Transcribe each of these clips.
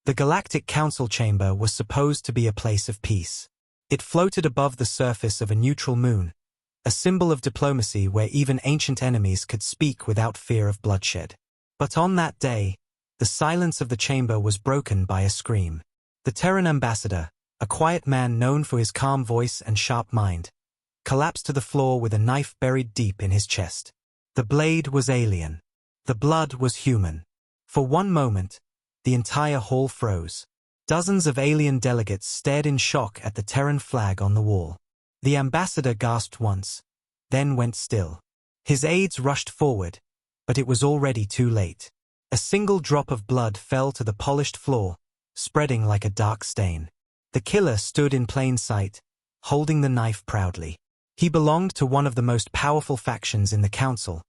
The Galactic Council Chamber was supposed to be a place of peace. It floated above the surface of a neutral moon, a symbol of diplomacy where even ancient enemies could speak without fear of bloodshed. But on that day, the silence of the chamber was broken by a scream. The Terran ambassador, a quiet man known for his calm voice and sharp mind, collapsed to the floor with a knife buried deep in his chest. The blade was alien. The blood was human. For one moment, the entire hall froze. Dozens of alien delegates stared in shock at the Terran flag on the wall. The ambassador gasped once, then went still. His aides rushed forward, but it was already too late. A single drop of blood fell to the polished floor, spreading like a dark stain. The killer stood in plain sight, holding the knife proudly. He belonged to one of the most powerful factions in the council,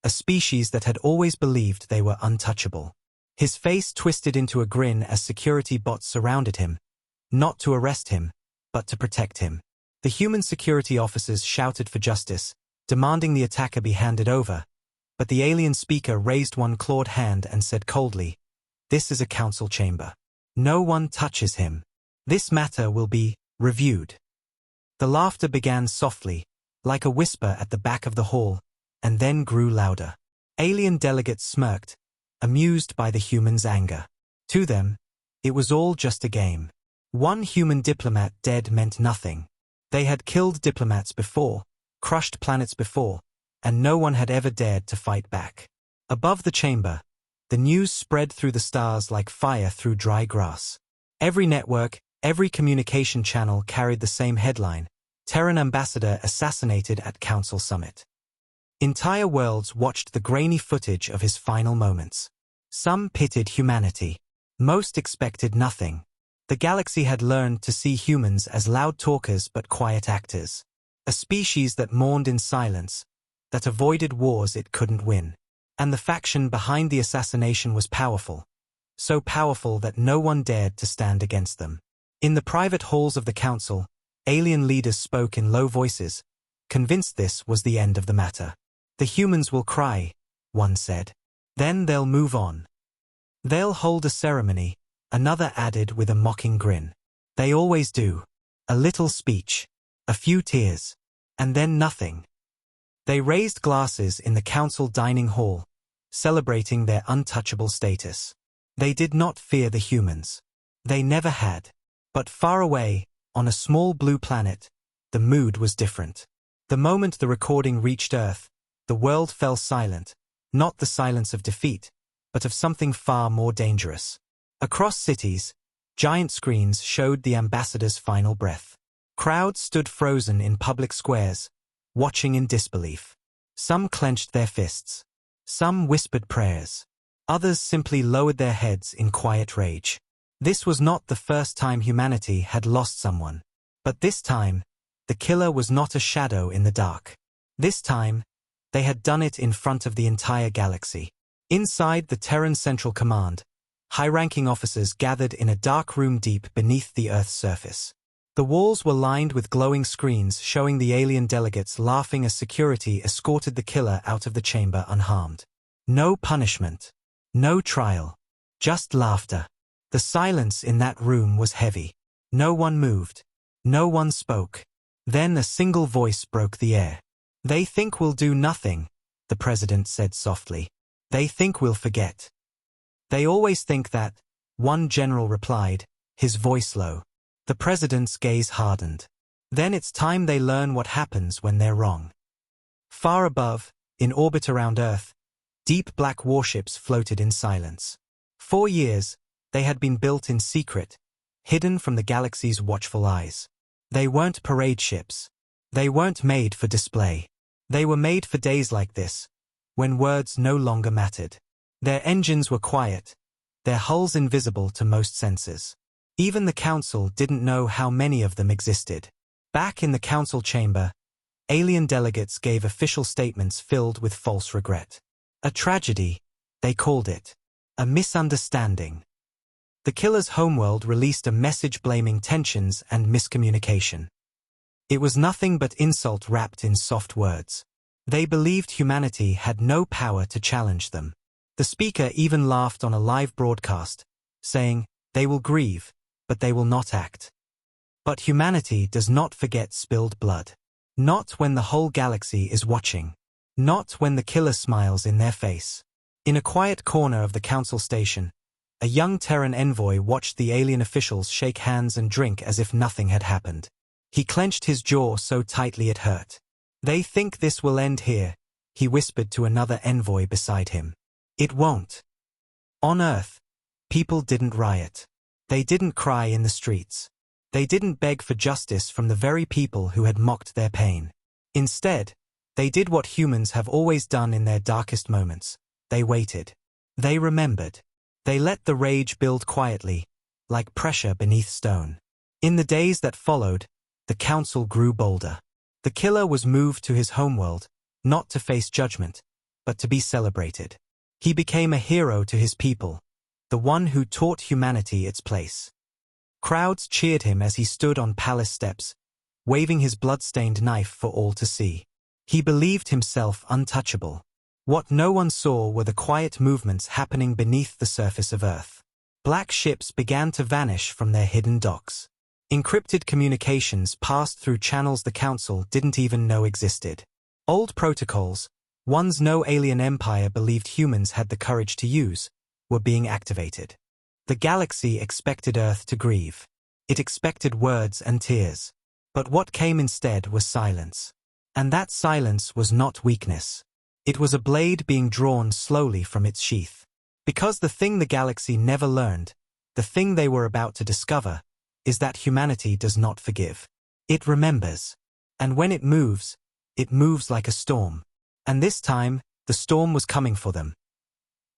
a species that had always believed they were untouchable. His face twisted into a grin as security bots surrounded him, not to arrest him, but to protect him. The human security officers shouted for justice, demanding the attacker be handed over, but the alien speaker raised one clawed hand and said coldly, "This is a council chamber. No one touches him. This matter will be reviewed." The laughter began softly, like a whisper at the back of the hall, and then grew louder. Alien delegates smirked, amused by the humans' anger. To them, it was all just a game. One human diplomat dead meant nothing. They had killed diplomats before, crushed planets before, and no one had ever dared to fight back. Above the chamber, the news spread through the stars like fire through dry grass. Every network, every communication channel carried the same headline: Terran ambassador assassinated at Council Summit. Entire worlds watched the grainy footage of his final moments. Some pitied humanity. Most expected nothing. The galaxy had learned to see humans as loud talkers but quiet actors. A species that mourned in silence, that avoided wars it couldn't win. And the faction behind the assassination was powerful. So powerful that no one dared to stand against them. In the private halls of the council, alien leaders spoke in low voices, convinced this was the end of the matter. "The humans will cry," one said. "Then they'll move on. They'll hold a ceremony," another added with a mocking grin. "They always do. A little speech, a few tears, and then nothing." They raised glasses in the council dining hall, celebrating their untouchable status. They did not fear the humans. They never had. But far away, on a small blue planet, the mood was different. The moment the recording reached Earth, the world fell silent, not the silence of defeat, but of something far more dangerous. Across cities, giant screens showed the ambassador's final breath. Crowds stood frozen in public squares, watching in disbelief. Some clenched their fists. Some whispered prayers. Others simply lowered their heads in quiet rage. This was not the first time humanity had lost someone. But this time, the killer was not a shadow in the dark. This time, they had done it in front of the entire galaxy. Inside the Terran Central Command, high-ranking officers gathered in a dark room deep beneath the Earth's surface. The walls were lined with glowing screens showing the alien delegates laughing as security escorted the killer out of the chamber unharmed. No punishment. No trial. Just laughter. The silence in that room was heavy. No one moved. No one spoke. Then a single voice broke the air. "They think we'll do nothing," the president said softly. "They think we'll forget." "They always think that," one general replied, his voice low. The president's gaze hardened. "Then it's time they learn what happens when they're wrong." Far above, in orbit around Earth, deep black warships floated in silence. 4 years, they had been built in secret, hidden from the galaxy's watchful eyes. They weren't parade ships. They weren't made for display. They were made for days like this, when words no longer mattered. Their engines were quiet, their hulls invisible to most senses. Even the council didn't know how many of them existed. Back in the council chamber, alien delegates gave official statements filled with false regret. A tragedy, they called it. A misunderstanding. The killer's homeworld released a message blaming tensions and miscommunication. It was nothing but insult wrapped in soft words. They believed humanity had no power to challenge them. The speaker even laughed on a live broadcast, saying, They will grieve, but they will not act. But humanity does not forget spilled blood. Not when the whole galaxy is watching. Not when the killer smiles in their face. In a quiet corner of the council station, a young Terran envoy watched the alien officials shake hands and drink as if nothing had happened. He clenched his jaw so tightly it hurt. "They think this will end here," he whispered to another envoy beside him. "It won't." On Earth, people didn't riot. They didn't cry in the streets. They didn't beg for justice from the very people who had mocked their pain. Instead, they did what humans have always done in their darkest moments. They waited. They remembered. They let the rage build quietly, like pressure beneath stone. In the days that followed, the council grew bolder. The killer was moved to his homeworld, not to face judgment, but to be celebrated. He became a hero to his people, the one who taught humanity its place. Crowds cheered him as he stood on palace steps, waving his blood-stained knife for all to see. He believed himself untouchable. What no one saw were the quiet movements happening beneath the surface of Earth. Black ships began to vanish from their hidden docks. Encrypted communications passed through channels the Council didn't even know existed. Old protocols, ones no alien empire believed humans had the courage to use, were being activated. The galaxy expected Earth to grieve. It expected words and tears. But what came instead was silence. And that silence was not weakness. It was a blade being drawn slowly from its sheath. Because the thing the galaxy never learned, the thing they were about to discover, is that humanity does not forgive. It remembers. And when it moves like a storm. And this time, the storm was coming for them.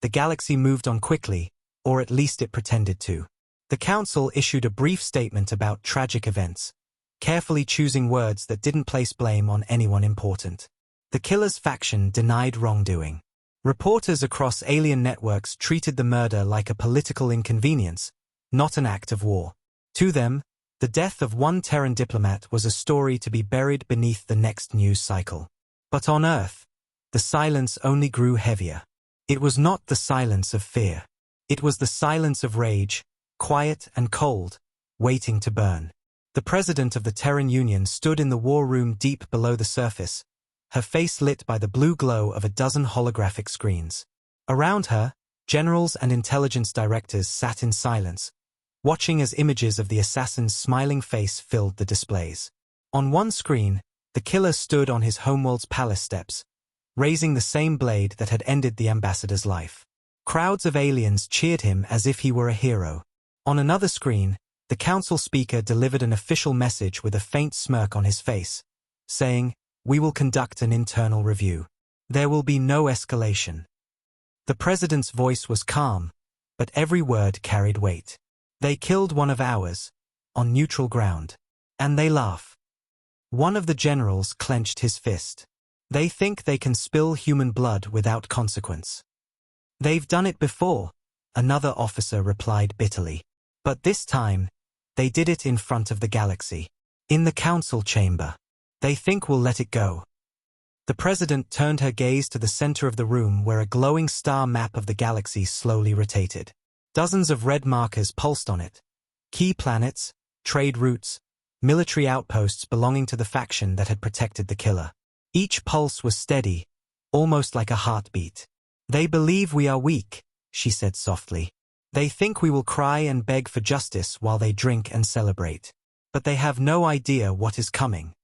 The galaxy moved on quickly, or at least it pretended to. The Council issued a brief statement about tragic events, carefully choosing words that didn't place blame on anyone important. The killer's faction denied wrongdoing. Reporters across alien networks treated the murder like a political inconvenience, not an act of war. To them, the death of one Terran diplomat was a story to be buried beneath the next news cycle. But on Earth, the silence only grew heavier. It was not the silence of fear. It was the silence of rage, quiet and cold, waiting to burn. The president of the Terran Union stood in the war room deep below the surface, her face lit by the blue glow of a dozen holographic screens. Around her, generals and intelligence directors sat in silence, watching as images of the assassin's smiling face filled the displays. On one screen, the killer stood on his homeworld's palace steps, raising the same blade that had ended the ambassador's life. Crowds of aliens cheered him as if he were a hero. On another screen, the council speaker delivered an official message with a faint smirk on his face, saying, "We will conduct an internal review. There will be no escalation." The president's voice was calm, but every word carried weight. "They killed one of ours, on neutral ground. And they laugh." One of the generals clenched his fist. "They think they can spill human blood without consequence." "They've done it before," another officer replied bitterly. "But this time, they did it in front of the galaxy. In the council chamber. They think we'll let it go." The president turned her gaze to the center of the room where a glowing star map of the galaxy slowly rotated. Dozens of red markers pulsed on it. Key planets, trade routes, military outposts belonging to the faction that had protected the killer. Each pulse was steady, almost like a heartbeat. "They believe we are weak," she said softly. "They think we will cry and beg for justice while they drink and celebrate. But they have no idea what is coming."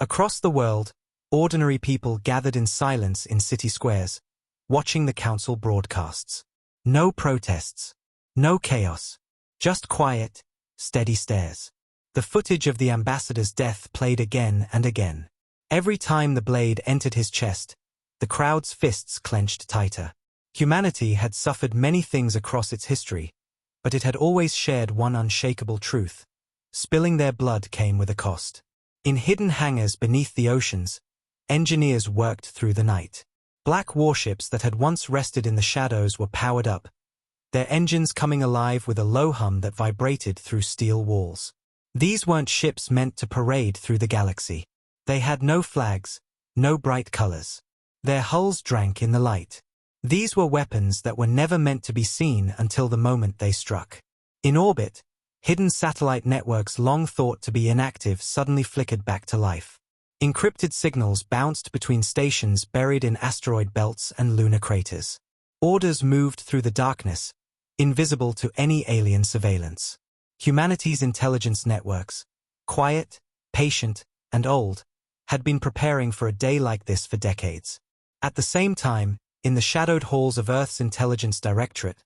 Across the world, ordinary people gathered in silence in city squares, watching the council broadcasts. No protests. No chaos. Just quiet, steady stares. The footage of the ambassador's death played again and again. Every time the blade entered his chest, the crowd's fists clenched tighter. Humanity had suffered many things across its history, but it had always shared one unshakable truth. Spilling their blood came with a cost. In hidden hangars beneath the oceans, engineers worked through the night. Black warships that had once rested in the shadows were powered up, their engines coming alive with a low hum that vibrated through steel walls. These weren't ships meant to parade through the galaxy. They had no flags, no bright colors. Their hulls drank in the light. These were weapons that were never meant to be seen until the moment they struck. In orbit, hidden satellite networks long thought to be inactive suddenly flickered back to life. Encrypted signals bounced between stations buried in asteroid belts and lunar craters. Orders moved through the darkness, invisible to any alien surveillance. Humanity's intelligence networks, quiet, patient, and old, had been preparing for a day like this for decades. At the same time, in the shadowed halls of Earth's Intelligence Directorate,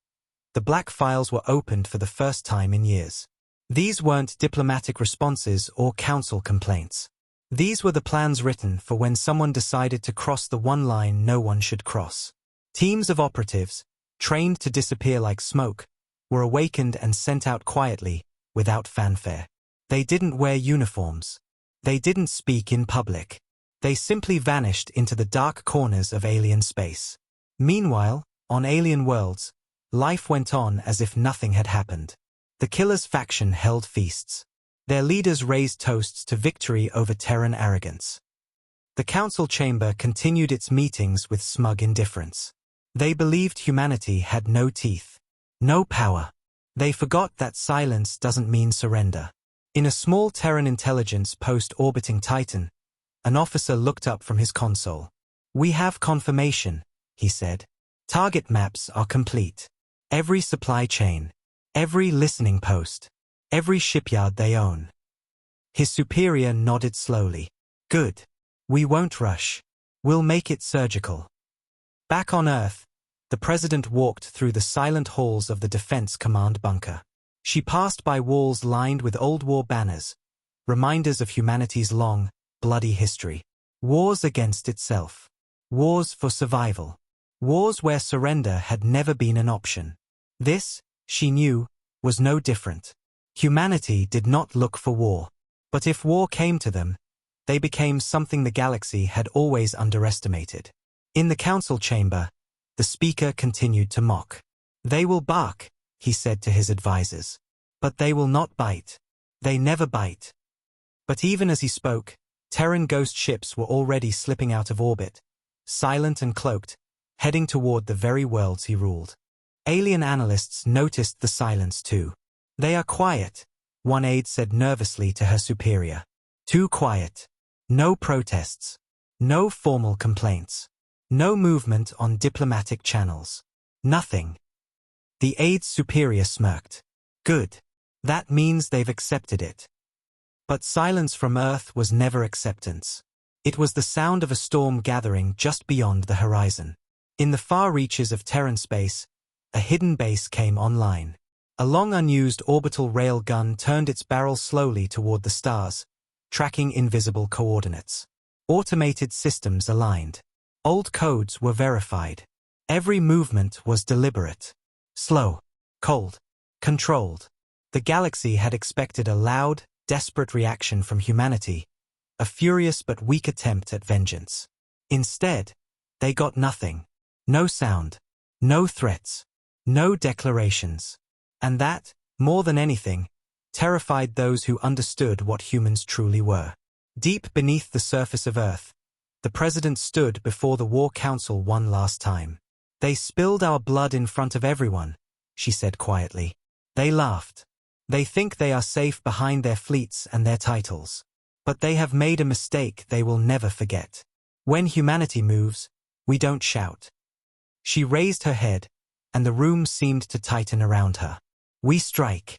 the black files were opened for the first time in years. These weren't diplomatic responses or council complaints. These were the plans written for when someone decided to cross the one line no one should cross. Teams of operatives, trained to disappear like smoke, were awakened and sent out quietly, without fanfare. They didn't wear uniforms. They didn't speak in public. They simply vanished into the dark corners of alien space. Meanwhile, on alien worlds, life went on as if nothing had happened. The Killers faction held feasts. Their leaders raised toasts to victory over Terran arrogance. The council chamber continued its meetings with smug indifference. They believed humanity had no teeth, no power. They forgot that silence doesn't mean surrender. In a small Terran intelligence post orbiting Titan, an officer looked up from his console. "We have confirmation," he said. "Target maps are complete. Every supply chain, every listening post, every shipyard they own." His superior nodded slowly. "Good. We won't rush. We'll make it surgical." Back on Earth, the president walked through the silent halls of the Defense Command bunker. She passed by walls lined with old war banners, reminders of humanity's long, bloody history. Wars against itself. Wars for survival. Wars where surrender had never been an option. This, she knew, was no different. Humanity did not look for war. But if war came to them, they became something the galaxy had always underestimated. In the council chamber, the speaker continued to mock. "They will bark," he said to his advisors. "But they will not bite. They never bite." But even as he spoke, Terran ghost ships were already slipping out of orbit, silent and cloaked, heading toward the very worlds he ruled. Alien analysts noticed the silence too. "They are quiet," one aide said nervously to her superior. "Too quiet. No protests. No formal complaints. No movement on diplomatic channels. Nothing." The aide's superior smirked. "Good. That means they've accepted it." But silence from Earth was never acceptance. It was the sound of a storm gathering just beyond the horizon. In the far reaches of Terran space, a hidden base came online. A long unused orbital rail gun turned its barrel slowly toward the stars, tracking invisible coordinates. Automated systems aligned. Old codes were verified. Every movement was deliberate. Slow, cold, controlled. The galaxy had expected a loud, desperate reaction from humanity, a furious but weak attempt at vengeance. Instead, they got nothing. No sound, no threats, no declarations. And that, more than anything, terrified those who understood what humans truly were. Deep beneath the surface of Earth, the president stood before the War Council one last time. "They spilled our blood in front of everyone," she said quietly. "They laughed. They think they are safe behind their fleets and their titles. But they have made a mistake they will never forget. When humanity moves, we don't shout." She raised her head, and the room seemed to tighten around her. "We strike."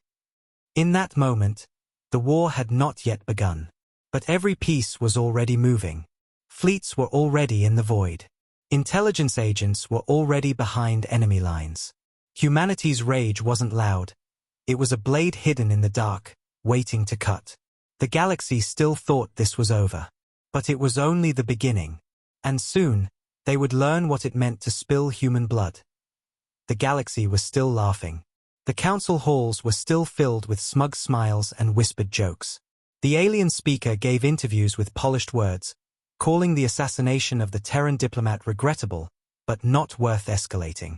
In that moment, the war had not yet begun. But every piece was already moving. Fleets were already in the void. Intelligence agents were already behind enemy lines. Humanity's rage wasn't loud. It was a blade hidden in the dark, waiting to cut. The galaxy still thought this was over. But it was only the beginning. And soon, they would learn what it meant to spill human blood. The galaxy was still laughing. The council halls were still filled with smug smiles and whispered jokes. The alien speaker gave interviews with polished words, calling the assassination of the Terran diplomat regrettable, but not worth escalating.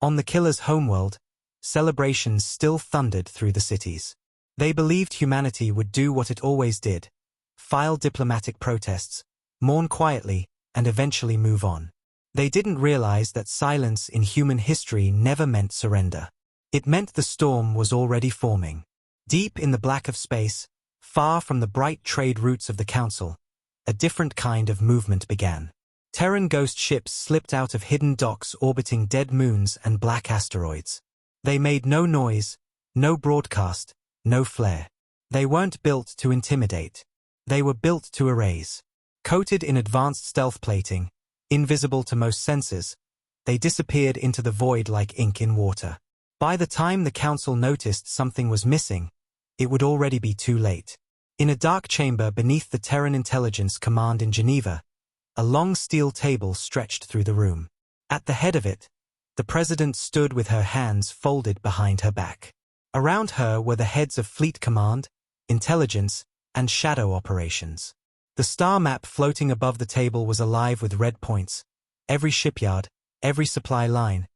On the killer's homeworld, celebrations still thundered through the cities. They believed humanity would do what it always did, file diplomatic protests, mourn quietly, and eventually move on. They didn't realize that silence in human history never meant surrender. It meant the storm was already forming. Deep in the black of space, far from the bright trade routes of the Council, a different kind of movement began. Terran ghost ships slipped out of hidden docks orbiting dead moons and black asteroids. They made no noise, no broadcast, no flare. They weren't built to intimidate. They were built to erase. Coated in advanced stealth plating, invisible to most senses, they disappeared into the void like ink in water. By the time the Council noticed something was missing, it would already be too late. In a dark chamber beneath the Terran Intelligence Command in Geneva, a long steel table stretched through the room. At the head of it, the President stood with her hands folded behind her back. Around her were the heads of Fleet Command, Intelligence, and Shadow Operations. The star map floating above the table was alive with red points. Every shipyard, every supply line,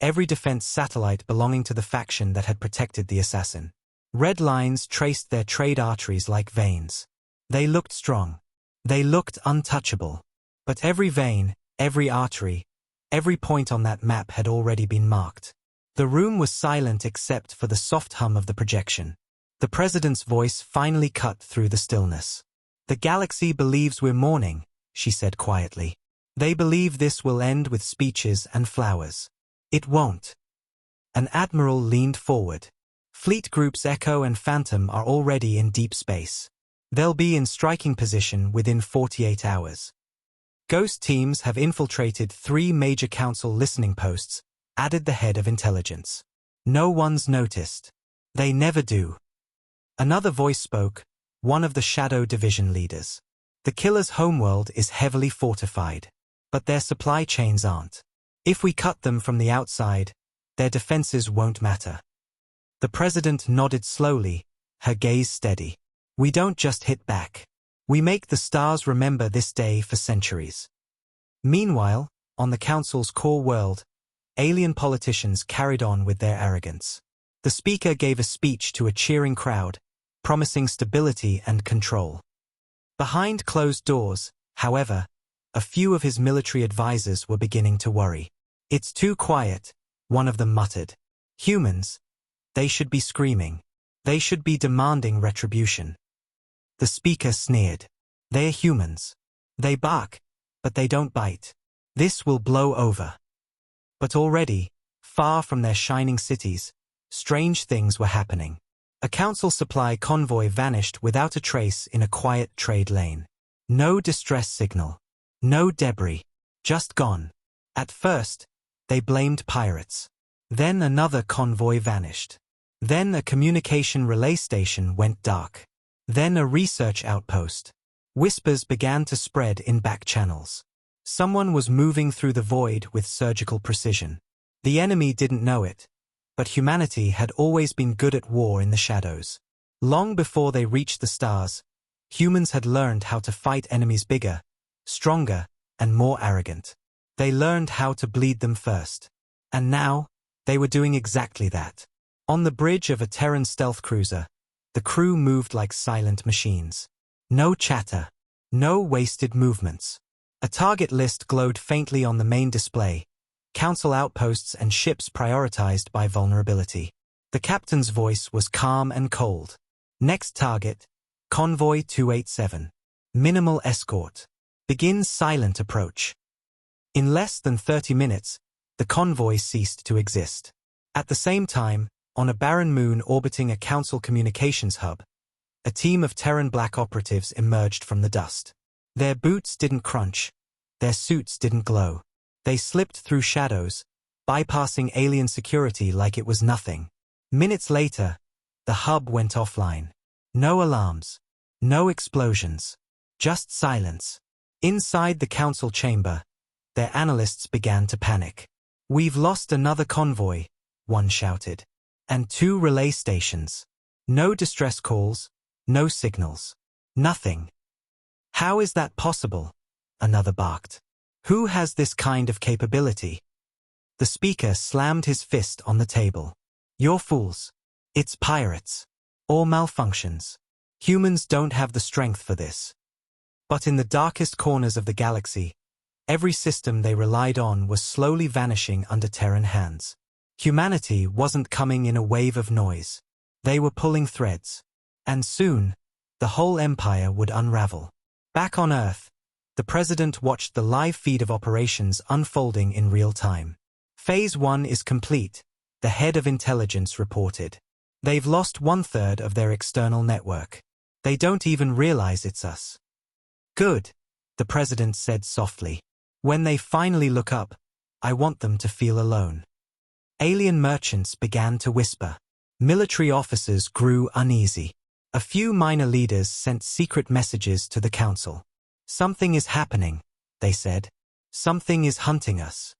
every defense satellite belonging to the faction that had protected the assassin. Red lines traced their trade arteries like veins. They looked strong. They looked untouchable. But every vein, every artery, every point on that map had already been marked. The room was silent except for the soft hum of the projection. The President's voice finally cut through the stillness. "The galaxy believes we're mourning," she said quietly. "They believe this will end with speeches and flowers. It won't." An admiral leaned forward. "Fleet groups Echo and Phantom are already in deep space. They'll be in striking position within 48 hours. Ghost teams have infiltrated 3 major Council listening posts," added the head of intelligence. "No one's noticed. They never do." Another voice spoke, one of the Shadow Division leaders. "The Killer's homeworld is heavily fortified. But their supply chains aren't. If we cut them from the outside, their defenses won't matter." The President nodded slowly, her gaze steady. "We don't just hit back. We make the stars remember this day for centuries." Meanwhile, on the Council's core world, alien politicians carried on with their arrogance. The speaker gave a speech to a cheering crowd, promising stability and control. Behind closed doors, however, a few of his military advisors were beginning to worry. "It's too quiet," one of them muttered. "Humans, they should be screaming. They should be demanding retribution." The speaker sneered. "They're humans. They bark, but they don't bite. This will blow over." But already, far from their shining cities, strange things were happening. A Council supply convoy vanished without a trace in a quiet trade lane. No distress signal. No debris. Just gone. At first, they blamed pirates. Then another convoy vanished. Then a communication relay station went dark. Then a research outpost. Whispers began to spread in back channels. Someone was moving through the void with surgical precision. The enemy didn't know it, but humanity had always been good at war in the shadows. Long before they reached the stars, humans had learned how to fight enemies bigger, stronger, and more arrogant. They learned how to bleed them first. And now, they were doing exactly that. On the bridge of a Terran stealth cruiser, the crew moved like silent machines. No chatter. No wasted movements. A target list glowed faintly on the main display, Council outposts and ships prioritized by vulnerability. The captain's voice was calm and cold. "Next target, Convoy 287. Minimal escort. Begin silent approach." In less than 30 minutes, the convoy ceased to exist. At the same time, on a barren moon orbiting a Council communications hub, a team of Terran black operatives emerged from the dust. Their boots didn't crunch. Their suits didn't glow. They slipped through shadows, bypassing alien security like it was nothing. Minutes later, the hub went offline. No alarms. No explosions. Just silence. Inside the Council chamber, their analysts began to panic. "We've lost another convoy," one shouted. "And 2 relay stations. No distress calls, no signals. Nothing." "How is that possible?" another barked. "Who has this kind of capability?" The speaker slammed his fist on the table. "You're fools. It's pirates. Or malfunctions. Humans don't have the strength for this." But in the darkest corners of the galaxy, every system they relied on was slowly vanishing under Terran hands. Humanity wasn't coming in a wave of noise. They were pulling threads. And soon, the whole empire would unravel. Back on Earth, the president watched the live feed of operations unfolding in real time. Phase 1 is complete, the head of intelligence reported. They've lost 1/3 of their external network. They don't even realize it's us. Good, the president said softly. When they finally look up, I want them to feel alone. Alien merchants began to whisper. Military officers grew uneasy. A few minor leaders sent secret messages to the council. Something is happening, they said. Something is hunting us.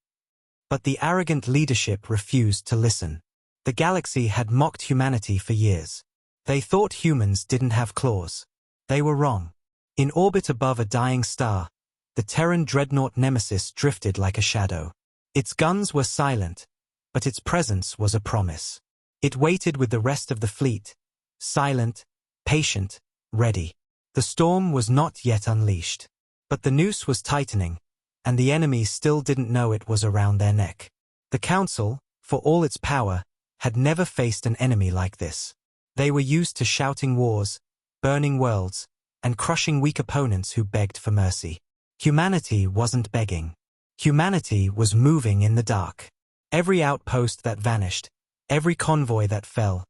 But the arrogant leadership refused to listen. The galaxy had mocked humanity for years. They thought humans didn't have claws. They were wrong. In orbit above a dying star, the Terran dreadnought Nemesis drifted like a shadow. Its guns were silent, but its presence was a promise. It waited with the rest of the fleet, silent, patient, ready. The storm was not yet unleashed. But the noose was tightening, and the enemy still didn't know it was around their neck. The Council, for all its power, had never faced an enemy like this. They were used to shouting wars, burning worlds, and crushing weak opponents who begged for mercy. Humanity wasn't begging. Humanity was moving in the dark. Every outpost that vanished, every convoy that fell,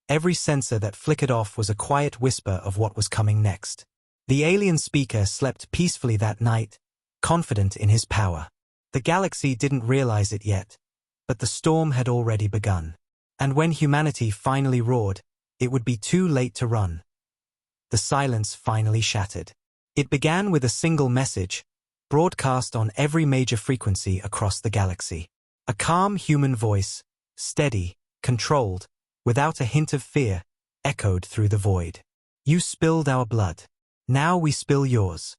every sensor that flickered off was a quiet whisper of what was coming next. The alien speaker slept peacefully that night, confident in his power. The galaxy didn't realize it yet, but the storm had already begun. And when humanity finally roared, it would be too late to run. The silence finally shattered. It began with a single message, broadcast on every major frequency across the galaxy. A calm human voice, steady, controlled, without a hint of fear, echoed through the void. You spilled our blood. Now we spill yours.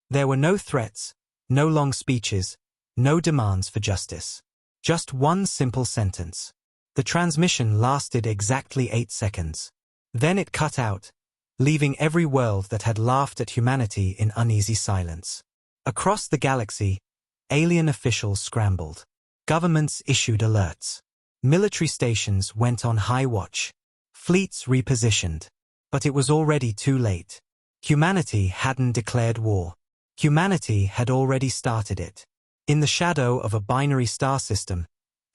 There were no threats, no long speeches, no demands for justice. Just one simple sentence. The transmission lasted exactly 8 seconds. Then it cut out, leaving every world that had laughed at humanity in uneasy silence. Across the galaxy, alien officials scrambled. Governments issued alerts. Military stations went on high watch. Fleets repositioned. But it was already too late. Humanity hadn't declared war. Humanity had already started it. In the shadow of a binary star system,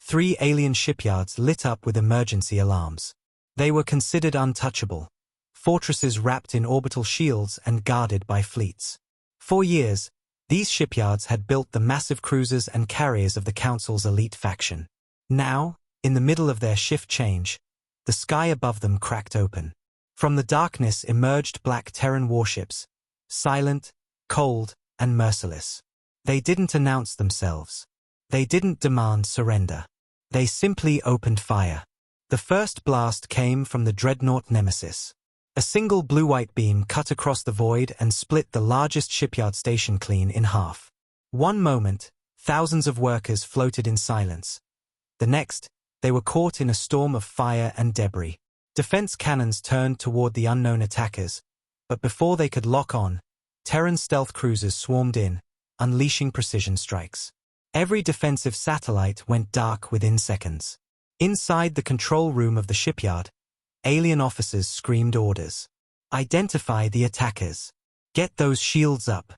3 alien shipyards lit up with emergency alarms. They were considered untouchable, fortresses wrapped in orbital shields and guarded by fleets. For years, these shipyards had built the massive cruisers and carriers of the Council's elite faction. Now, in the middle of their shift change, the sky above them cracked open. From the darkness emerged black Terran warships, silent, cold, and merciless. They didn't announce themselves. They didn't demand surrender. They simply opened fire. The first blast came from the dreadnought Nemesis. A single blue-white beam cut across the void and split the largest shipyard station clean in half. One moment, thousands of workers floated in silence. The next, they were caught in a storm of fire and debris. Defense cannons turned toward the unknown attackers, but before they could lock on, Terran stealth cruisers swarmed in, unleashing precision strikes. Every defensive satellite went dark within seconds. Inside the control room of the shipyard, alien officers screamed orders. Identify the attackers. Get those shields up.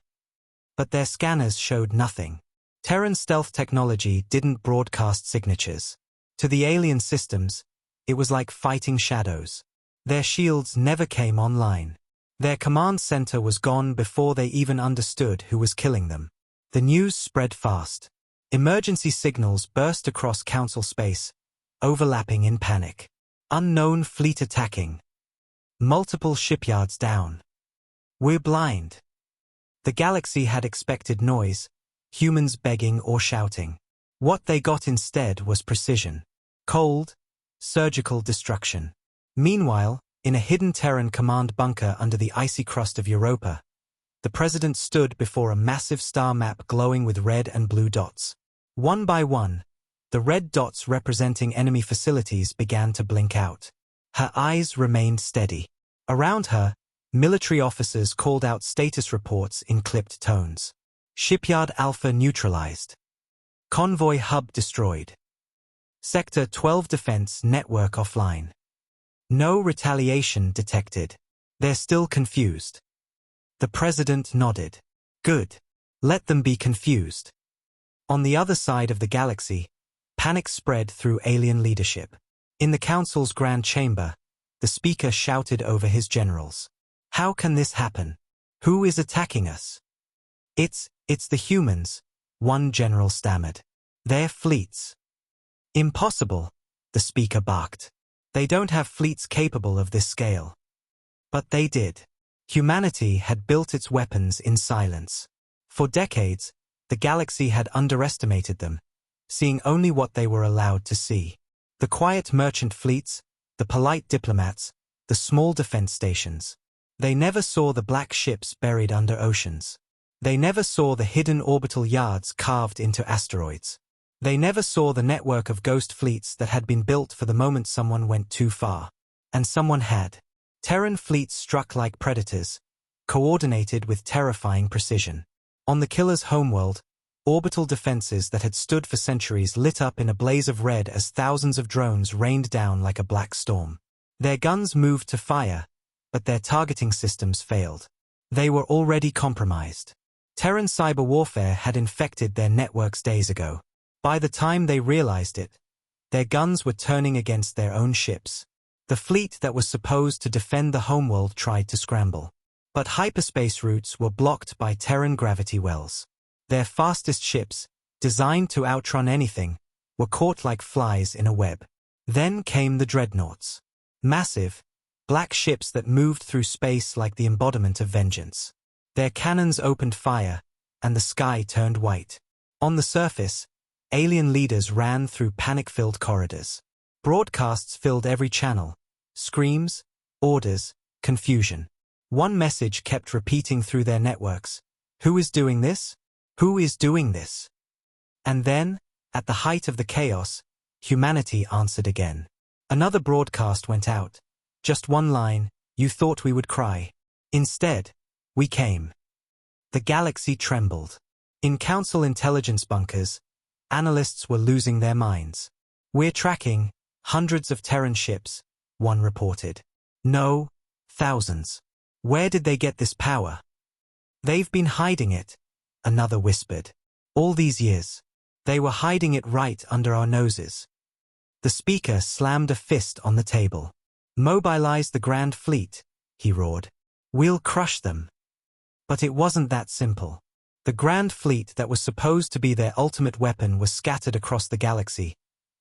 But their scanners showed nothing. Terran stealth technology didn't broadcast signatures. To the alien systems, it was like fighting shadows. Their shields never came online. Their command center was gone before they even understood who was killing them. The news spread fast. Emergency signals burst across Council space, overlapping in panic. Unknown fleet attacking. Multiple shipyards down. We're blind. The galaxy had expected noise, humans begging or shouting. What they got instead was precision. Cold, surgical destruction. Meanwhile, in a hidden Terran command bunker under the icy crust of Europa, the president stood before a massive star map glowing with red and blue dots. One by one, the red dots representing enemy facilities began to blink out. Her eyes remained steady. Around her, military officers called out status reports in clipped tones. Shipyard Alpha neutralized. Convoy hub destroyed. Sector 12 Defense Network offline. No retaliation detected. They're still confused. The president nodded. Good. Let them be confused. On the other side of the galaxy, panic spread through alien leadership. In the council's grand chamber, the speaker shouted over his generals. How can this happen? Who is attacking us? It's the humans, one general stammered. They're fleets. Impossible, the speaker barked. They don't have fleets capable of this scale. But they did. Humanity had built its weapons in silence. For decades, the galaxy had underestimated them, seeing only what they were allowed to see. The quiet merchant fleets, the polite diplomats, the small defense stations. They never saw the black ships buried under oceans. They never saw the hidden orbital yards carved into asteroids. They never saw the network of ghost fleets that had been built for the moment someone went too far. And someone had. Terran fleets struck like predators, coordinated with terrifying precision. On the killer's homeworld, orbital defenses that had stood for centuries lit up in a blaze of red as thousands of drones rained down like a black storm. Their guns moved to fire, but their targeting systems failed. They were already compromised. Terran cyber warfare had infected their networks days ago. By the time they realized it, their guns were turning against their own ships. The fleet that was supposed to defend the homeworld tried to scramble. But hyperspace routes were blocked by Terran gravity wells. Their fastest ships, designed to outrun anything, were caught like flies in a web. Then came the dreadnoughts. Massive, black ships that moved through space like the embodiment of vengeance. Their cannons opened fire, and the sky turned white. On the surface, alien leaders ran through panic-filled corridors. Broadcasts filled every channel. Screams, orders, confusion. One message kept repeating through their networks. Who is doing this? Who is doing this? And then, at the height of the chaos, humanity answered again. Another broadcast went out. Just one line, you thought we would cry. Instead, we came. The galaxy trembled. In Council intelligence bunkers, analysts were losing their minds. We're tracking hundreds of Terran ships, one reported. No, thousands. Where did they get this power? They've been hiding it, another whispered. All these years. They were hiding it right under our noses. The speaker slammed a fist on the table. Mobilize the Grand Fleet, he roared. We'll crush them. But it wasn't that simple. The Grand Fleet that was supposed to be their ultimate weapon was scattered across the galaxy,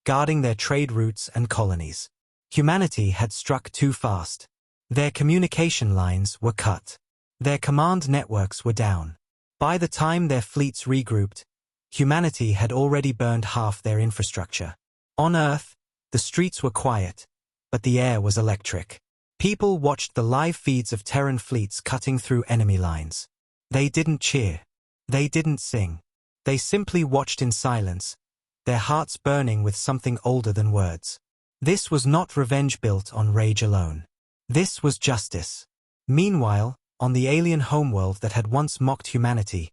guarding their trade routes and colonies. Humanity had struck too fast. Their communication lines were cut. Their command networks were down. By the time their fleets regrouped, humanity had already burned half their infrastructure. On Earth, the streets were quiet, but the air was electric. People watched the live feeds of Terran fleets cutting through enemy lines. They didn't cheer. They didn't sing. They simply watched in silence, their hearts burning with something older than words. This was not revenge built on rage alone. This was justice. Meanwhile, on the alien homeworld that had once mocked humanity,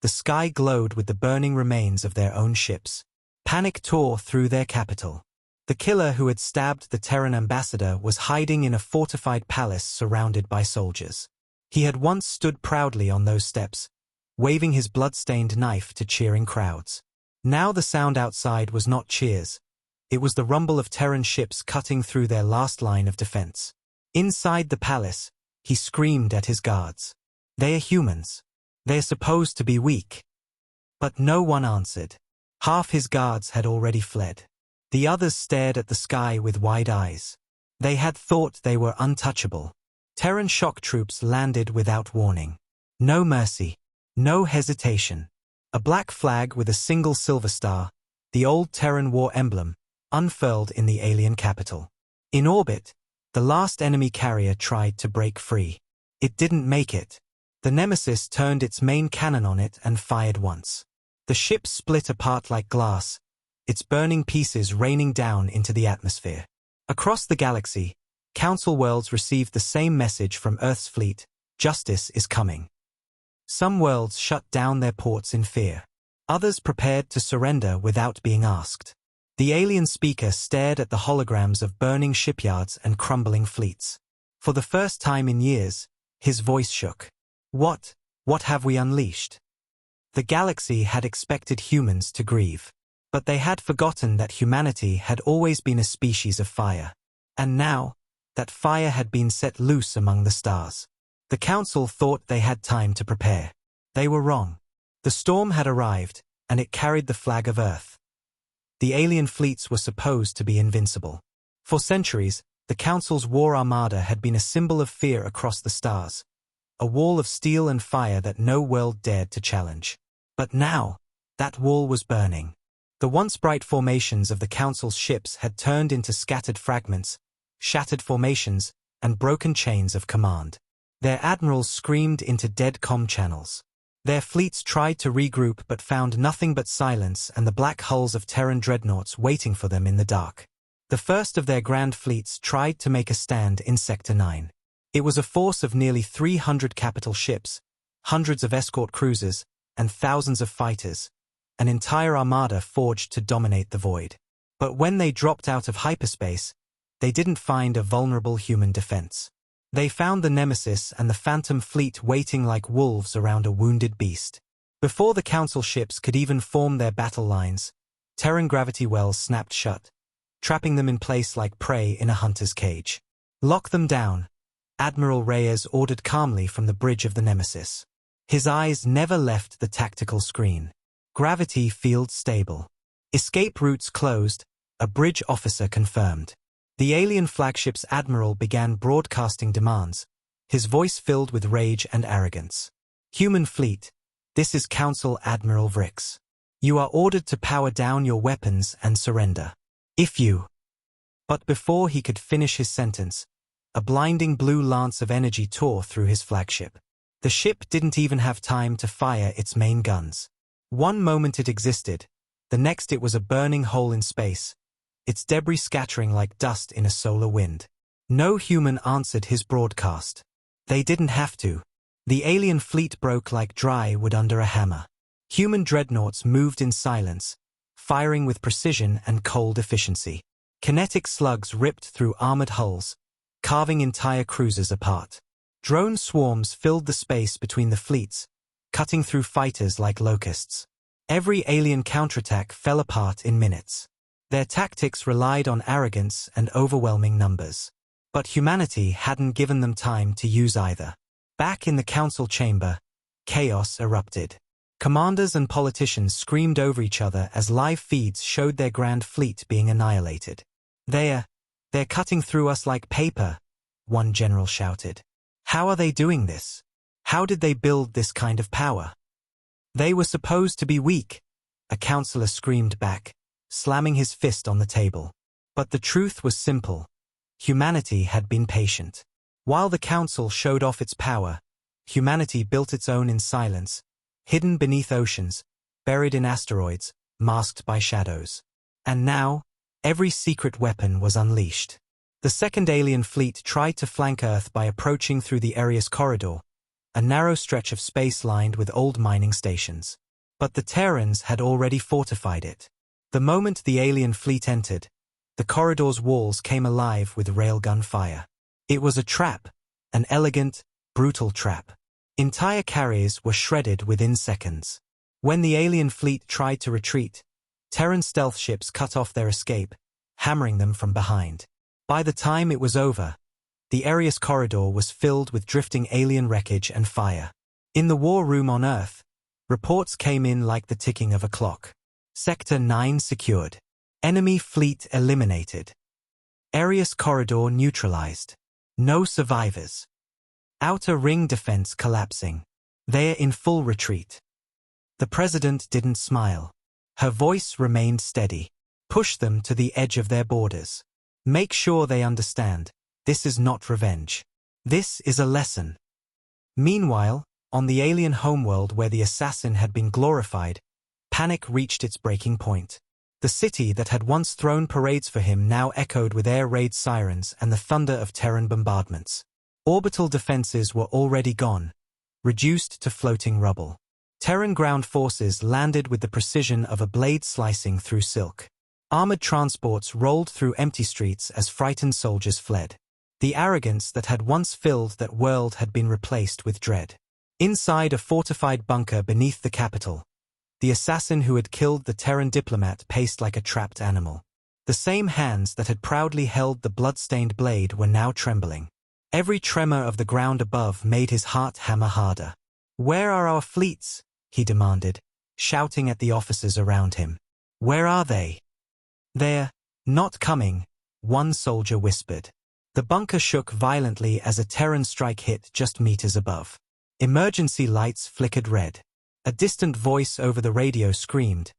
the sky glowed with the burning remains of their own ships. Panic tore through their capital. The killer who had stabbed the Terran ambassador was hiding in a fortified palace surrounded by soldiers. He had once stood proudly on those steps, waving his blood-stained knife to cheering crowds. Now the sound outside was not cheers. It was the rumble of Terran ships cutting through their last line of defense. Inside the palace, he screamed at his guards. They are humans. They are supposed to be weak. But no one answered. Half his guards had already fled. The others stared at the sky with wide eyes. They had thought they were untouchable. Terran shock troops landed without warning. No mercy. No hesitation. A black flag with a single silver star, the old Terran war emblem, unfurled in the alien capital. In orbit, the last enemy carrier tried to break free. It didn't make it. The Nemesis turned its main cannon on it and fired once. The ship split apart like glass, its burning pieces raining down into the atmosphere. Across the galaxy, Council worlds received the same message from Earth's fleet: justice is coming. Some worlds shut down their ports in fear. Others prepared to surrender without being asked. The alien speaker stared at the holograms of burning shipyards and crumbling fleets. For the first time in years, his voice shook. What have we unleashed? The galaxy had expected humans to grieve. But they had forgotten that humanity had always been a species of fire. And now, that fire had been set loose among the stars. The Council thought they had time to prepare. They were wrong. The storm had arrived, and it carried the flag of Earth. The alien fleets were supposed to be invincible. For centuries, the Council's war armada had been a symbol of fear across the stars, a wall of steel and fire that no world dared to challenge. But now, that wall was burning. The once bright formations of the Council's ships had turned into scattered fragments, shattered formations, and broken chains of command. Their admirals screamed into dead comm channels. Their fleets tried to regroup but found nothing but silence and the black hulls of Terran dreadnoughts waiting for them in the dark. The first of their grand fleets tried to make a stand in Sector 9. It was a force of nearly 300 capital ships, hundreds of escort cruisers, and thousands of fighters, an entire armada forged to dominate the void. But when they dropped out of hyperspace, they didn't find a vulnerable human defense. They found the Nemesis and the Phantom fleet waiting like wolves around a wounded beast. Before the Council ships could even form their battle lines, Terran gravity wells snapped shut, trapping them in place like prey in a hunter's cage. Lock them down, Admiral Reyes ordered calmly from the bridge of the Nemesis. His eyes never left the tactical screen. Gravity field stable. Escape routes closed, a bridge officer confirmed. The alien flagship's admiral began broadcasting demands, his voice filled with rage and arrogance. Human fleet, this is Council Admiral Vrix. You are ordered to power down your weapons and surrender. If you... But before he could finish his sentence, a blinding blue lance of energy tore through his flagship. The ship didn't even have time to fire its main guns. One moment it existed, the next it was a burning hole in space, its debris scattering like dust in a solar wind. No human answered his broadcast. They didn't have to. The alien fleet broke like dry wood under a hammer. Human dreadnoughts moved in silence, firing with precision and cold efficiency. Kinetic slugs ripped through armored hulls, carving entire cruisers apart. Drone swarms filled the space between the fleets, cutting through fighters like locusts. Every alien counterattack fell apart in minutes. Their tactics relied on arrogance and overwhelming numbers. But humanity hadn't given them time to use either. Back in the Council chamber, chaos erupted. Commanders and politicians screamed over each other as live feeds showed their grand fleet being annihilated. They're cutting through us like paper, one general shouted. How are they doing this? How did they build this kind of power? They were supposed to be weak, a councillor screamed back, slamming his fist on the table. But the truth was simple. Humanity had been patient. While the Council showed off its power, humanity built its own in silence, hidden beneath oceans, buried in asteroids, masked by shadows. And now, every secret weapon was unleashed. The second alien fleet tried to flank Earth by approaching through the Arius corridor, a narrow stretch of space lined with old mining stations. But the Terrans had already fortified it. The moment the alien fleet entered, the corridor's walls came alive with railgun fire. It was a trap, an elegant, brutal trap. Entire carriers were shredded within seconds. When the alien fleet tried to retreat, Terran stealth ships cut off their escape, hammering them from behind. By the time it was over, the Arius corridor was filled with drifting alien wreckage and fire. In the war room on Earth, reports came in like the ticking of a clock. Sector 9 secured. Enemy fleet eliminated. Arius corridor neutralized. No survivors. Outer ring defense collapsing. They're in full retreat. The president didn't smile. Her voice remained steady. Push them to the edge of their borders. Make sure they understand. This is not revenge. This is a lesson. Meanwhile, on the alien homeworld where the assassin had been glorified, panic reached its breaking point. The city that had once thrown parades for him now echoed with air raid sirens and the thunder of Terran bombardments. Orbital defenses were already gone, reduced to floating rubble. Terran ground forces landed with the precision of a blade slicing through silk. Armored transports rolled through empty streets as frightened soldiers fled. The arrogance that had once filled that world had been replaced with dread. Inside a fortified bunker beneath the capital, the assassin who had killed the Terran diplomat paced like a trapped animal. The same hands that had proudly held the blood-stained blade were now trembling. Every tremor of the ground above made his heart hammer harder. "Where are our fleets?" he demanded, shouting at the officers around him. "Where are they?" "They're not coming," one soldier whispered. The bunker shook violently as a Terran strike hit just meters above. Emergency lights flickered red. A distant voice over the radio screamed,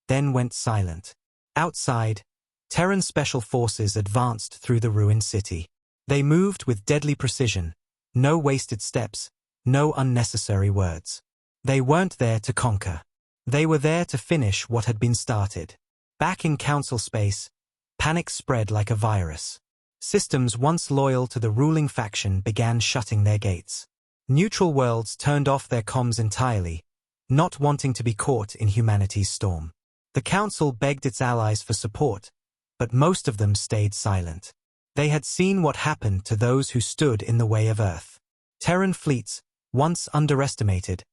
then went silent. Outside, Terran special forces advanced through the ruined city. They moved with deadly precision, no wasted steps, no unnecessary words. They weren't there to conquer. They were there to finish what had been started. Back in council space, panic spread like a virus. Systems once loyal to the ruling faction began shutting their gates. Neutral worlds turned off their comms entirely, not wanting to be caught in humanity's storm. The council begged its allies for support, but most of them stayed silent. They had seen what happened to those who stood in the way of Earth. Terran fleets, once underestimated,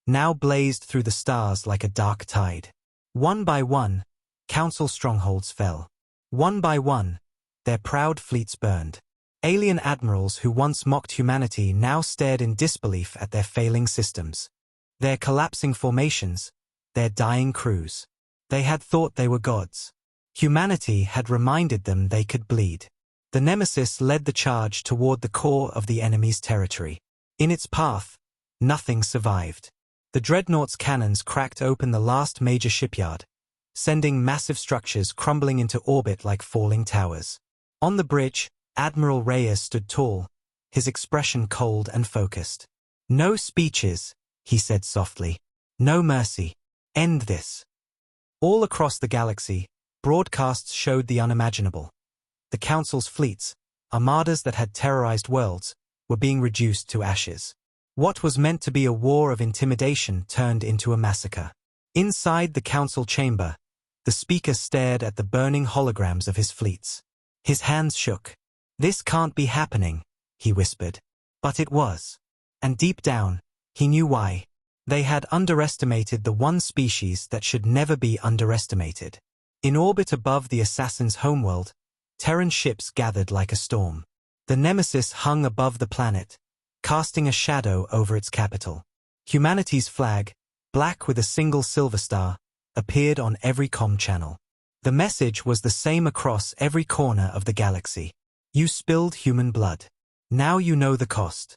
now blazed through the stars like a dark tide. One by one, council strongholds fell. One by one, their proud fleets burned. Alien admirals who once mocked humanity now stared in disbelief at their failing systems. Their collapsing formations, their dying crews. They had thought they were gods. Humanity had reminded them they could bleed. The Nemesis led the charge toward the core of the enemy's territory. In its path, nothing survived. The dreadnought's cannons cracked open the last major shipyard, sending massive structures crumbling into orbit like falling towers. On the bridge, Admiral Reyes stood tall, his expression cold and focused. "No speeches," he said softly. "No mercy. End this." All across the galaxy, broadcasts showed the unimaginable. The Council's fleets, armadas that had terrorized worlds, were being reduced to ashes. What was meant to be a war of intimidation turned into a massacre. Inside the Council chamber, the speaker stared at the burning holograms of his fleets. His hands shook. "This can't be happening," he whispered. But it was. And deep down, he knew why. They had underestimated the one species that should never be underestimated. In orbit above the assassin's homeworld, Terran ships gathered like a storm. The Nemesis hung above the planet, casting a shadow over its capital. Humanity's flag, black with a single silver star, appeared on every comm channel. The message was the same across every corner of the galaxy. "You spilled human blood. Now you know the cost."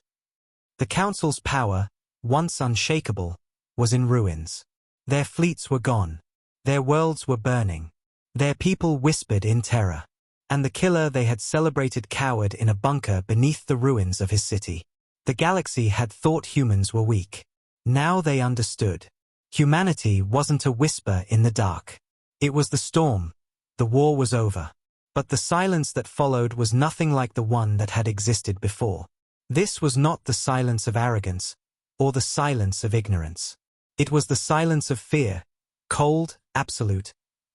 The Council's power, once unshakable, was in ruins. Their fleets were gone. Their worlds were burning. Their people whispered in terror. And the killer they had celebrated cowered in a bunker beneath the ruins of his city. The galaxy had thought humans were weak. Now they understood. Humanity wasn't a whisper in the dark. It was the storm. The war was over. But the silence that followed was nothing like the one that had existed before. This was not the silence of arrogance, or the silence of ignorance. It was the silence of fear, cold, absolute,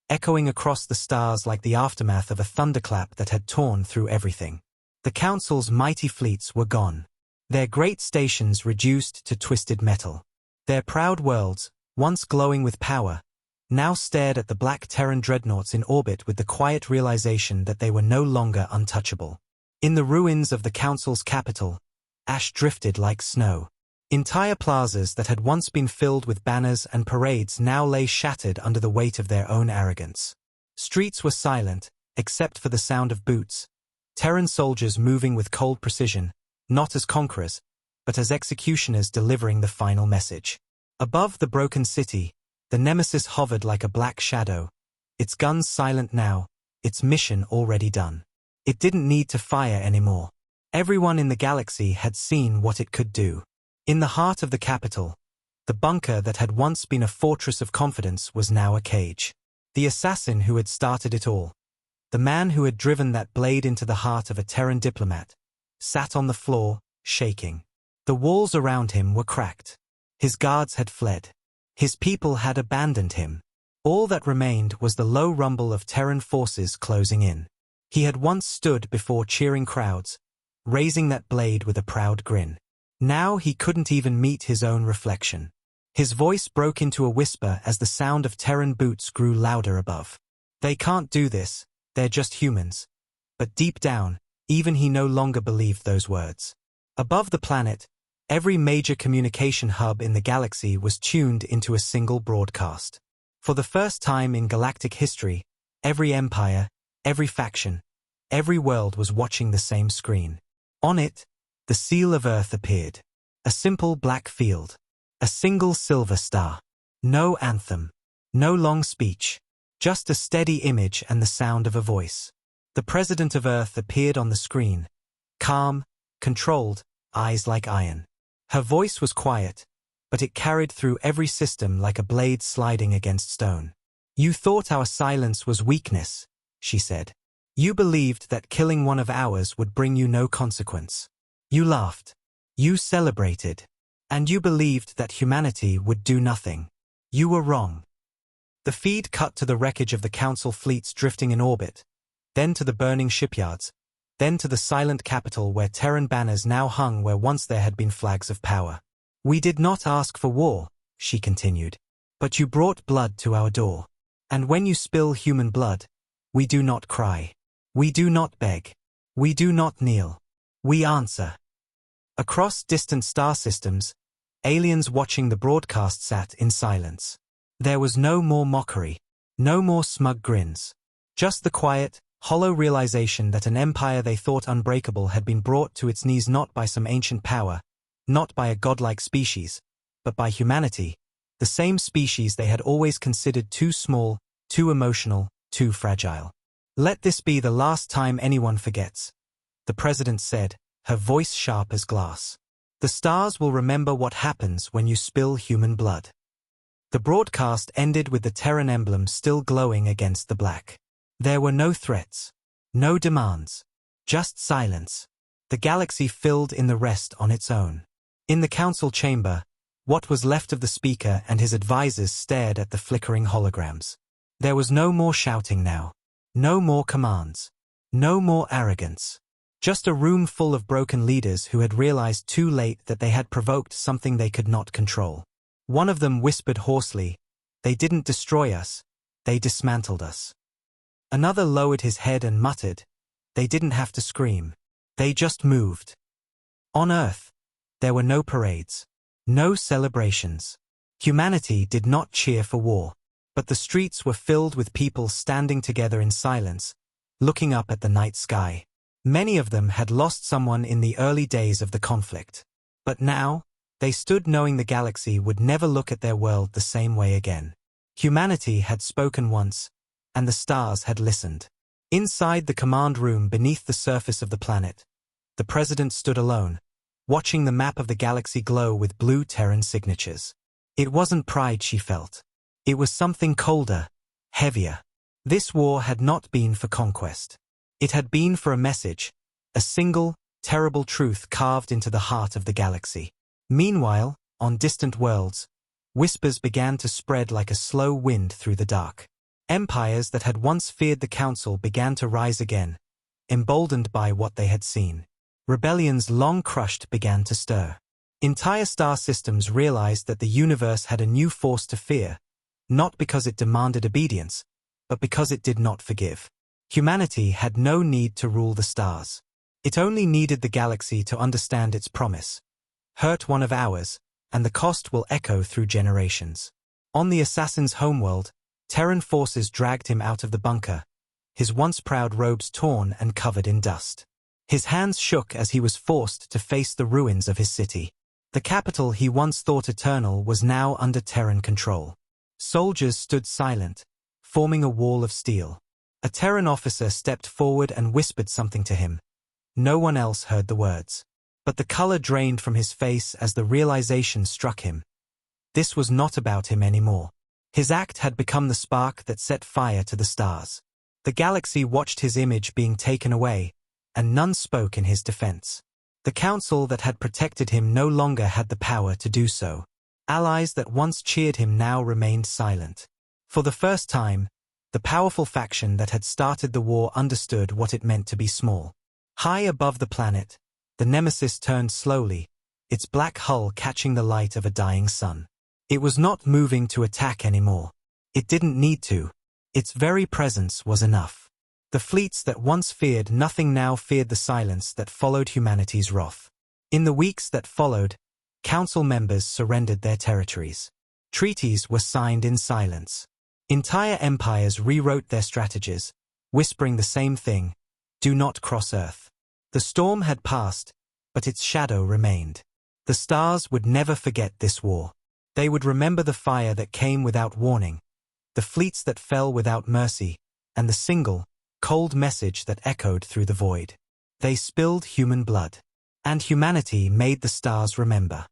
echoing across the stars like the aftermath of a thunderclap that had torn through everything. The Council's mighty fleets were gone. Their great stations reduced to twisted metal. Their proud worlds, once glowing with power, now stared at the black Terran dreadnoughts in orbit with the quiet realization that they were no longer untouchable. In the ruins of the Council's capital, ash drifted like snow. Entire plazas that had once been filled with banners and parades now lay shattered under the weight of their own arrogance. Streets were silent, except for the sound of boots. Terran soldiers moving with cold precision, not as conquerors, but as executioners delivering the final message. Above the broken city, the Nemesis hovered like a black shadow, its guns silent now, its mission already done. It didn't need to fire anymore. Everyone in the galaxy had seen what it could do. In the heart of the capital, the bunker that had once been a fortress of confidence was now a cage. The assassin who had started it all, the man who had driven that blade into the heart of a Terran diplomat, sat on the floor, shaking. The walls around him were cracked. His guards had fled. His people had abandoned him. All that remained was the low rumble of Terran forces closing in. He had once stood before cheering crowds, raising that blade with a proud grin. Now he couldn't even meet his own reflection. His voice broke into a whisper as the sound of Terran boots grew louder above. They can't do this, they're just humans. But deep down, even he no longer believed those words. Above the planet, every major communication hub in the galaxy was tuned into a single broadcast. For the first time in galactic history, every empire, every faction, every world was watching the same screen. On it, the seal of Earth appeared. A simple black field. A single silver star. No anthem. No long speech. Just a steady image and the sound of a voice. The President of Earth appeared on the screen. Calm, controlled, eyes like iron. Her voice was quiet, but it carried through every system like a blade sliding against stone. You thought our silence was weakness, she said. You believed that killing one of ours would bring you no consequence. You laughed. You celebrated. And you believed that humanity would do nothing. You were wrong. The feed cut to the wreckage of the Council fleets drifting in orbit, then to the burning shipyards, then to the silent capital where Terran banners now hung where once there had been flags of power. We did not ask for war, she continued. But you brought blood to our door. And when you spill human blood, we do not cry. We do not beg. We do not kneel. We answer. Across distant star systems, aliens watching the broadcast sat in silence. There was no more mockery, no more smug grins. Just the quiet, hollow realization that an empire they thought unbreakable had been brought to its knees not by some ancient power, not by a godlike species, but by humanity, the same species they had always considered too small, too emotional, too fragile. Let this be the last time anyone forgets, the President said, her voice sharp as glass. The stars will remember what happens when you spill human blood. The broadcast ended with the Terran emblem still glowing against the black. There were no threats, no demands, just silence. The galaxy filled in the rest on its own. In the council chamber, what was left of the speaker and his advisors stared at the flickering holograms. There was no more shouting now. No more commands. No more arrogance. Just a room full of broken leaders who had realized too late that they had provoked something they could not control. One of them whispered hoarsely, "They didn't destroy us, they dismantled us." Another lowered his head and muttered, "They didn't have to scream. They just moved." On Earth, there were no parades, no celebrations. Humanity did not cheer for war, but the streets were filled with people standing together in silence, looking up at the night sky. Many of them had lost someone in the early days of the conflict. But now, they stood knowing the galaxy would never look at their world the same way again. Humanity had spoken once, and the stars had listened. Inside the command room beneath the surface of the planet, the President stood alone, watching the map of the galaxy glow with blue Terran signatures. It wasn't pride she felt. It was something colder, heavier. This war had not been for conquest. It had been for a message, a single, terrible truth carved into the heart of the galaxy. Meanwhile, on distant worlds, whispers began to spread like a slow wind through the dark. Empires that had once feared the Council began to rise again, emboldened by what they had seen. Rebellions long crushed began to stir. Entire star systems realized that the universe had a new force to fear, not because it demanded obedience, but because it did not forgive. Humanity had no need to rule the stars. It only needed the galaxy to understand its promise. Hurt one of ours, and the cost will echo through generations. On the assassin's homeworld, Terran forces dragged him out of the bunker, his once proud robes torn and covered in dust. His hands shook as he was forced to face the ruins of his city. The capital he once thought eternal was now under Terran control. Soldiers stood silent, forming a wall of steel. A Terran officer stepped forward and whispered something to him. No one else heard the words. But the color drained from his face as the realization struck him. This was not about him anymore. His act had become the spark that set fire to the stars. The galaxy watched his image being taken away, and none spoke in his defense. The council that had protected him no longer had the power to do so. Allies that once cheered him now remained silent. For the first time, the powerful faction that had started the war understood what it meant to be small. High above the planet, the Nemesis turned slowly, its black hull catching the light of a dying sun. It was not moving to attack anymore. It didn't need to. Its very presence was enough. The fleets that once feared nothing now feared the silence that followed humanity's wrath. In the weeks that followed, council members surrendered their territories. Treaties were signed in silence. Entire empires rewrote their strategies, whispering the same thing: do not cross Earth. The storm had passed, but its shadow remained. The stars would never forget this war. They would remember the fire that came without warning, the fleets that fell without mercy, and the single, cold message that echoed through the void. They spilled human blood. And humanity made the stars remember.